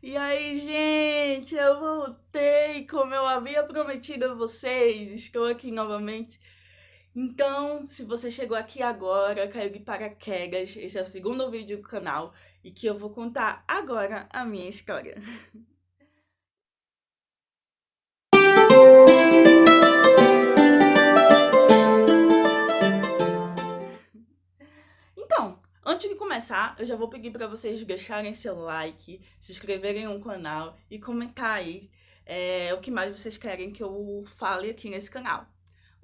E aí, gente, eu voltei como eu havia prometido a vocês. Estou aqui novamente. Então, se você chegou aqui agora, caiu de paraquedas, esse é o segundo vídeo do canal e que eu vou contar agora a minha história. Então, antes de começar, eu já vou pedir para vocês deixarem seu like, se inscreverem no canal e comentar aí o que mais vocês querem que eu fale aqui nesse canal.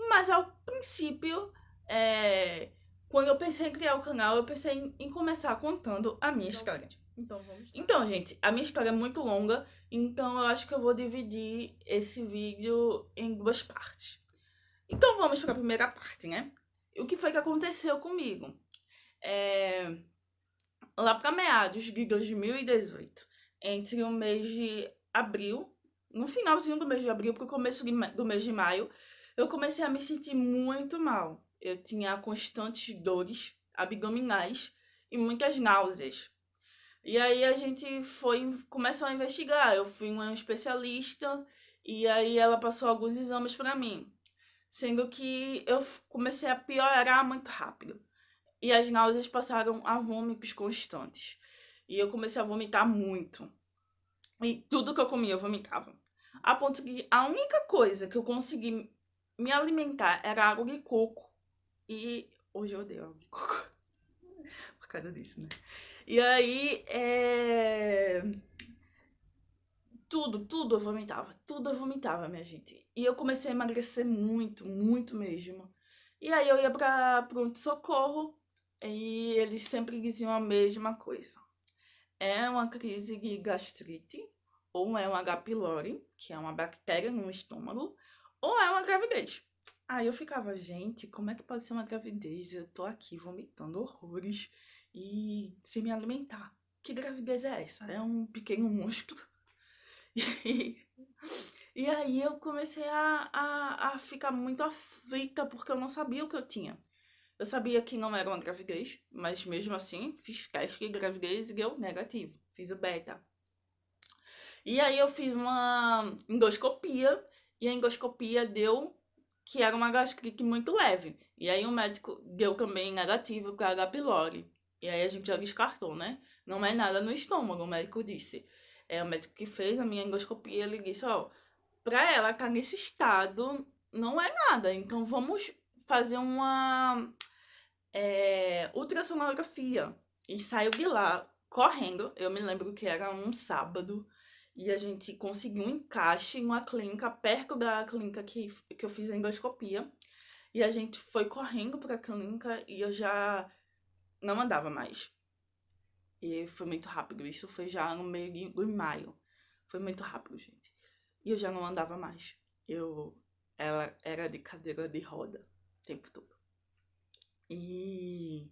Mas ao princípio, é, quando eu pensei em criar o canal, eu pensei em começar contando a minha história. Então vamos lá. Então, gente, a minha história é muito longa, então eu acho que eu vou dividir esse vídeo em duas partes. Então vamos para a primeira parte, né? O que foi que aconteceu comigo? É, Lá para meados de 2018, entre o mês de abril, no finalzinho do mês de abril para o começo do mês de maio, eu comecei a me sentir muito mal. Eu tinha constantes dores abdominais e muitas náuseas. E aí a gente começou a investigar. Eu fui uma especialista e aí ela passou alguns exames para mim, sendo que eu comecei a piorar muito rápido. E as náuseas passaram a vômitos constantes. E eu comecei a vomitar muito. E tudo que eu comia eu vomitava. A ponto que a única coisa que eu consegui me alimentar era água de coco. E hoje eu odeio água de coco. Por causa disso, né? E aí, tudo eu vomitava. Tudo eu vomitava, minha gente. E eu comecei a emagrecer muito, muito mesmo. E aí eu ia pra pronto-socorro e eles sempre diziam a mesma coisa. É uma crise de gastrite, ou é um H. pylori, que é uma bactéria no estômago, ou é uma gravidez. Aí eu ficava, gente, como é que pode ser uma gravidez? Eu tô aqui vomitando horrores e sem me alimentar. Que gravidez é essa? É um pequeno monstro? E aí eu comecei a ficar muito aflita porque eu não sabia o que eu tinha. Eu sabia que não era uma gravidez, mas mesmo assim fiz teste de gravidez e deu negativo. Fiz o beta. E aí eu fiz uma endoscopia e a endoscopia deu que era uma gastrite muito leve. E aí o médico deu também negativo para H. pylori. E aí a gente já descartou, né? Não é nada no estômago, o médico disse. É o médico que fez a minha endoscopia, ele disse, ó, pra ela estar nesse estado não é nada. Então vamos fazer uma ultrassonografia. E saiu de lá correndo. Eu me lembro que era um sábado. E a gente conseguiu um encaixe em uma clínica perto da clínica que eu fiz a endoscopia. E a gente foi correndo pra clínica e eu já não andava mais. E foi muito rápido. Isso foi já no meio de maio. Foi muito rápido, gente. E eu já não andava mais. Ela era de cadeira de roda o tempo todo. E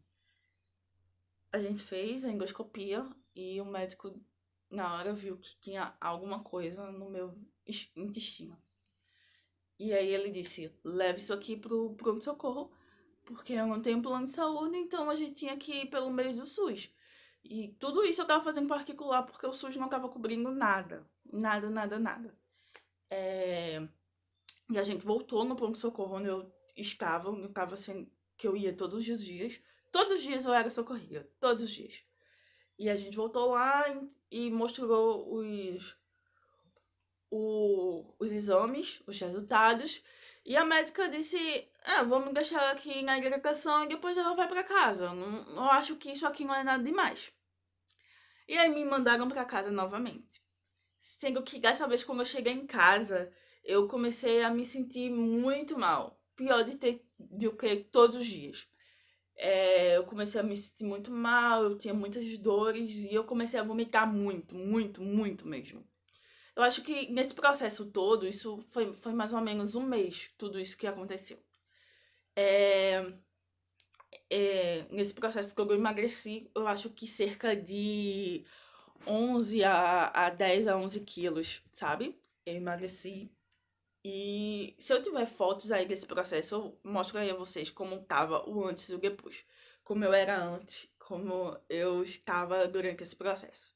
a gente fez a endoscopia e o médico na hora viu que tinha alguma coisa no meu intestino. E aí ele disse: leve isso aqui pro pronto-socorro, porque eu não tenho plano de saúde, então a gente tinha que ir pelo meio do SUS. E tudo isso eu tava fazendo particular porque o SUS não tava cobrindo nada. Nada, nada, nada. É, E a gente voltou no pronto-socorro onde eu tava assim, que eu ia todos os dias. Todos os dias eu era socorrida, todos os dias. E a gente voltou lá e mostrou os exames, os resultados. E a médica disse: vamos deixar ela aqui na hidratação e depois ela vai pra casa. Não, eu acho que isso aqui não é nada demais. E aí me mandaram pra casa novamente. Sendo que dessa vez, quando eu cheguei em casa, eu comecei a me sentir muito mal. Pior do que todos os dias. Eu comecei a me sentir muito mal, eu tinha muitas dores e eu comecei a vomitar muito, muito, muito mesmo. Eu acho que nesse processo todo, isso foi mais ou menos um mês, tudo isso que aconteceu. É, Nesse processo que eu emagreci, eu acho que cerca de 11 a 10 a 11 quilos, sabe? Eu emagreci. E se eu tiver fotos aí desse processo, eu mostro aí a vocês como tava o antes e o depois. Como eu era antes, como eu estava durante esse processo.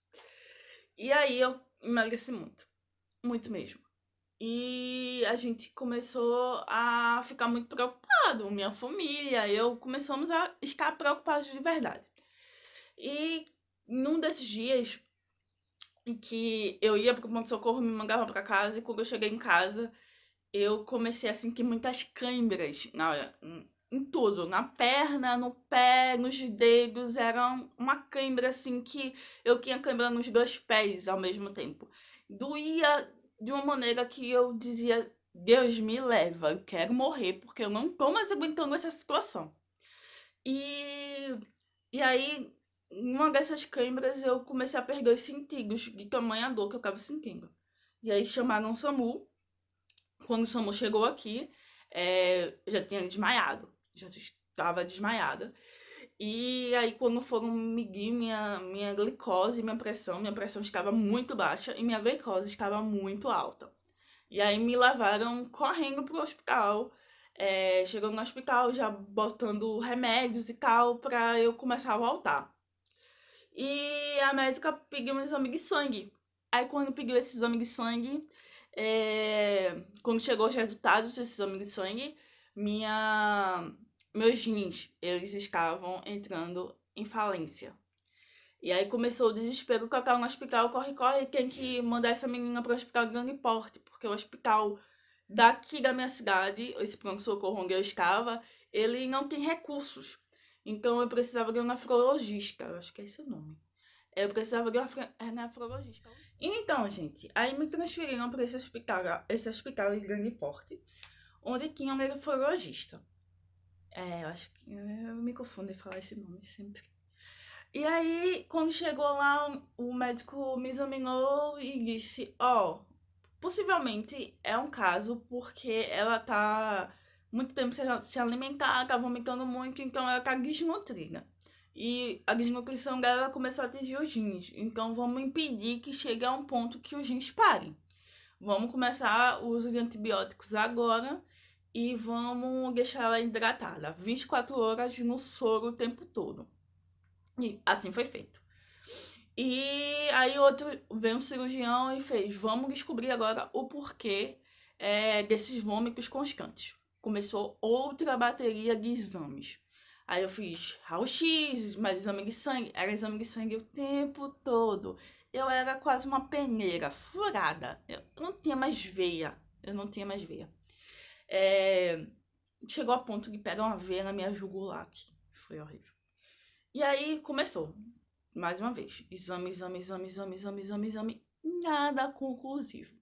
E aí eu emagreci muito, muito mesmo. E a gente começou a ficar muito preocupado, minha família, eu começamos a ficar preocupados de verdade. E num desses dias em que eu ia pro pronto-socorro, me mandava pra casa, e quando eu cheguei em casa, eu comecei a sentir muitas câimbras em tudo, na perna, no pé, nos dedos, era uma câimbra assim que eu tinha câimbra nos dois pés ao mesmo tempo. Doía de uma maneira que eu dizia, Deus me leva, eu quero morrer porque eu não tô mais aguentando essa situação. E, e aí, em uma dessas câimbras, eu comecei a perder os sentidos de tamanha dor que eu tava sentindo. E aí chamaram o SAMU. Quando o SAMU chegou aqui, eu já tinha desmaiado. Já estava desmaiada. E aí, quando foram medir minha glicose, minha pressão estava muito baixa e minha glicose estava muito alta. E aí me levaram correndo pro hospital. Chegando no hospital, já botando remédios e tal, pra eu começar a voltar. E a médica pediu um exame de sangue. Aí quando pediu esse exame de sangue, quando chegou os resultados desse exame de sangue, minha, meus rins, eles estavam entrando em falência. E aí começou o desespero, colocar no hospital, corre, corre, tem que mandar essa menina para o hospital de grande porte, porque o hospital daqui da minha cidade, esse pronto-socorro onde eu estava, ele não tem recursos. Então eu precisava de um nefrologista, eu acho que é esse o nome. Eu precisava de um nefrologista. Então, gente, aí me transferiram para esse hospital de grande porte, onde tinha um nefrologista. Eu acho que eu me confundo em falar esse nome sempre. E aí, quando chegou lá, o médico me examinou e disse: Ó, possivelmente é um caso porque ela tá muito tempo sem se alimentar, tá vomitando muito, então ela tá desnutrida. E a desnutrição dela começou a atingir os rins. Então vamos impedir que chegue a um ponto que os rins parem. Vamos começar o uso de antibióticos agora e vamos deixar ela hidratada 24 horas no soro o tempo todo. E assim foi feito. E aí outro veio um cirurgião e fez, vamos descobrir agora o porquê desses vômitos constantes. Começou outra bateria de exames. Aí eu fiz raio-x, mais exame de sangue. Era exame de sangue o tempo todo. Eu era quase uma peneira, furada. Eu não tinha mais veia. Eu não tinha mais veia. É, Chegou a ponto de pegar uma veia na minha jugular aqui. Foi horrível. E aí começou. Mais uma vez, exame, exame, exame, exame, exame, exame, exame, nada conclusivo.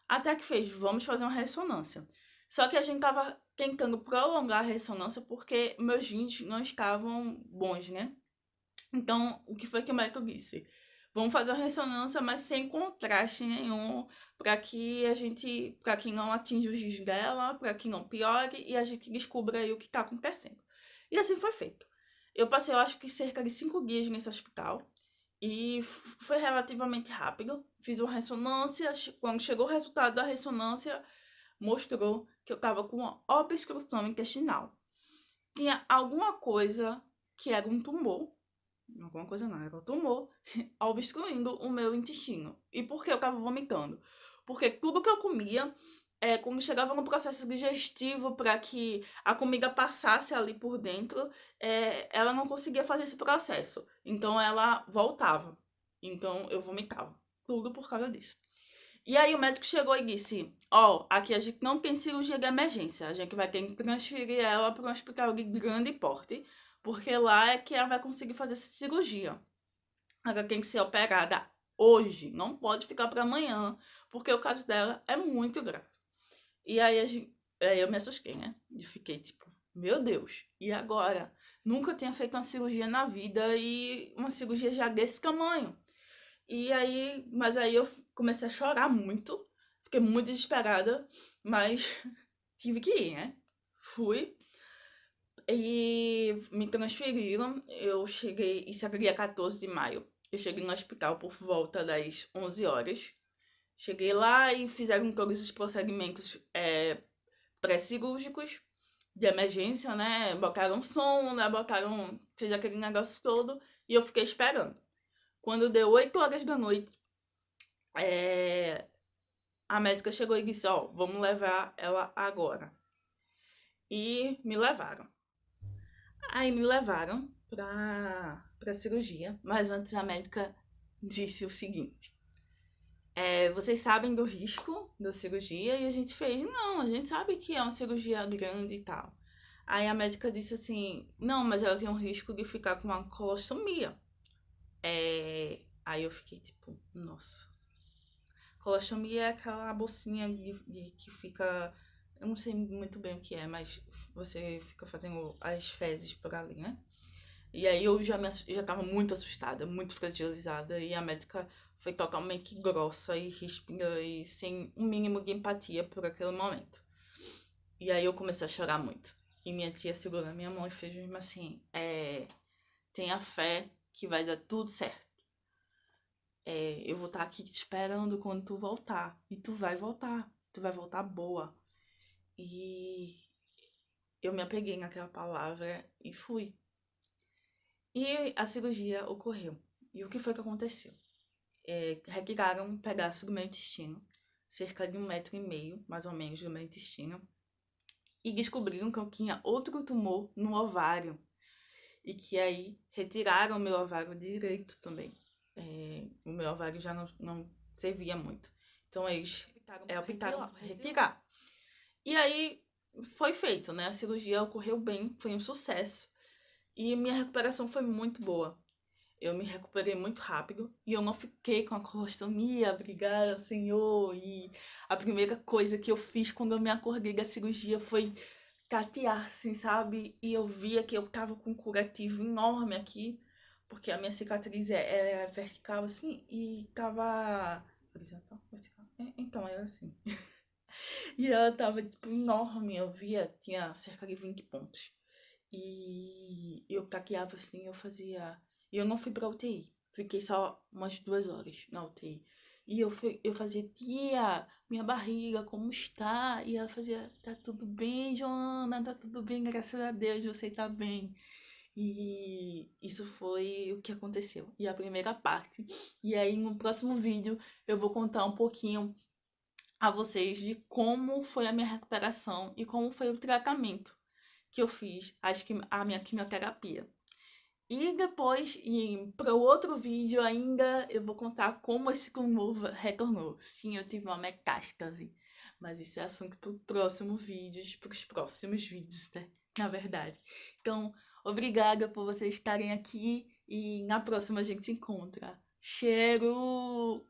Até que fez, vamos fazer uma ressonância. Só que a gente tava tentando prolongar a ressonância porque meus rins não estavam bons, né? Então, o que foi que o médico disse? Vamos fazer a ressonância, mas sem contraste nenhum, para que não atinja os rins dela, para que não piore e a gente descubra aí o que tá acontecendo. E assim foi feito. Eu passei, eu acho que cerca de 5 dias nesse hospital. E foi relativamente rápido. Fiz uma ressonância. Quando chegou o resultado da ressonância, mostrou que eu estava com uma obstrução intestinal. Tinha alguma coisa que era um tumor. Alguma coisa não, era um tumor obstruindo o meu intestino. E por que eu estava vomitando? Porque tudo que eu comia, quando chegava no processo digestivo para que a comida passasse ali por dentro, ela não conseguia fazer esse processo. Então ela voltava. Então eu vomitava. Tudo por causa disso. E aí o médico chegou e disse: Ó, aqui a gente não tem cirurgia de emergência. A gente vai ter que transferir ela para um hospital de grande porte, porque lá é que ela vai conseguir fazer essa cirurgia. Ela tem que ser operada hoje, não pode ficar para amanhã, porque o caso dela é muito grave. E aí, aí eu me assustei, né? E fiquei tipo, meu Deus, e agora? Nunca tinha feito uma cirurgia na vida e uma cirurgia já desse tamanho. E aí, mas aí eu comecei a chorar muito, fiquei muito desesperada, mas tive que ir, né? Fui e me transferiram. Eu cheguei, isso era dia 14 de maio. Eu cheguei no hospital por volta das 11 horas. Cheguei lá e fizeram todos os procedimentos pré-cirúrgicos de emergência, né? Botaram som, né? Fez aquele negócio todo e eu fiquei esperando. Quando deu 8 horas da noite, a médica chegou e disse, ó, vamos levar ela agora. E me levaram. Aí me levaram pra cirurgia, mas antes a médica disse o seguinte: vocês sabem do risco da cirurgia? E a gente fez, não, a gente sabe que é uma cirurgia grande e tal. Aí a médica disse assim, não, mas ela tem um risco de ficar com uma colostomia. Aí eu fiquei tipo, nossa. Colostomia é aquela bolsinha que fica. Eu não sei muito bem o que é, mas você fica fazendo as fezes por ali, né? E aí eu já tava muito assustada, muito fragilizada, e a médica foi totalmente grossa e ríspida e sem um mínimo de empatia por aquele momento. E aí eu comecei a chorar muito. E minha tia segurou a minha mão e fez mesmo assim, tenha fé que vai dar tudo certo. Eu vou estar aqui te esperando quando tu voltar. E tu vai voltar. Tu vai voltar boa. E eu me apeguei naquela palavra e fui. E a cirurgia ocorreu. E o que foi que aconteceu? Retiraram um pedaço do meu intestino, cerca de 1,5 m, mais ou menos, do meu intestino. E descobriram que eu tinha outro tumor no ovário. E que aí retiraram o meu ovário direito também. O meu ovário já não servia muito. Então eles optaram por retirar. E aí foi feito, né? A cirurgia ocorreu bem, foi um sucesso. E minha recuperação foi muito boa. Eu me recuperei muito rápido e eu não fiquei com a colostomia, obrigada, Senhor. E a primeira coisa que eu fiz quando eu me acordei da cirurgia foi tatear, assim, sabe? E eu via que eu tava com um curativo enorme aqui, porque a minha cicatriz era vertical, assim, e tava. Horizontal? Vertical? Então, era assim. E ela tava, tipo, enorme. Eu via, tinha cerca de 20 pontos. E eu taqueava assim, eu fazia. E eu não fui pra UTI. Fiquei só umas 2 horas na UTI. E eu fazia, tia, minha barriga, como está? E ela fazia, tá tudo bem, Joana, tá tudo bem, graças a Deus, você tá bem. E isso foi o que aconteceu. E a primeira parte. E aí no próximo vídeo eu vou contar um pouquinho a vocês de como foi a minha recuperação e como foi o tratamento que eu fiz a minha quimioterapia. E depois, para o outro vídeo ainda, eu vou contar como esse tumor retornou. Sim, eu tive uma metástase. Mas isso é assunto para os próximos vídeos, né? Na verdade. Então, obrigada por vocês estarem aqui e na próxima a gente se encontra. Cheiro!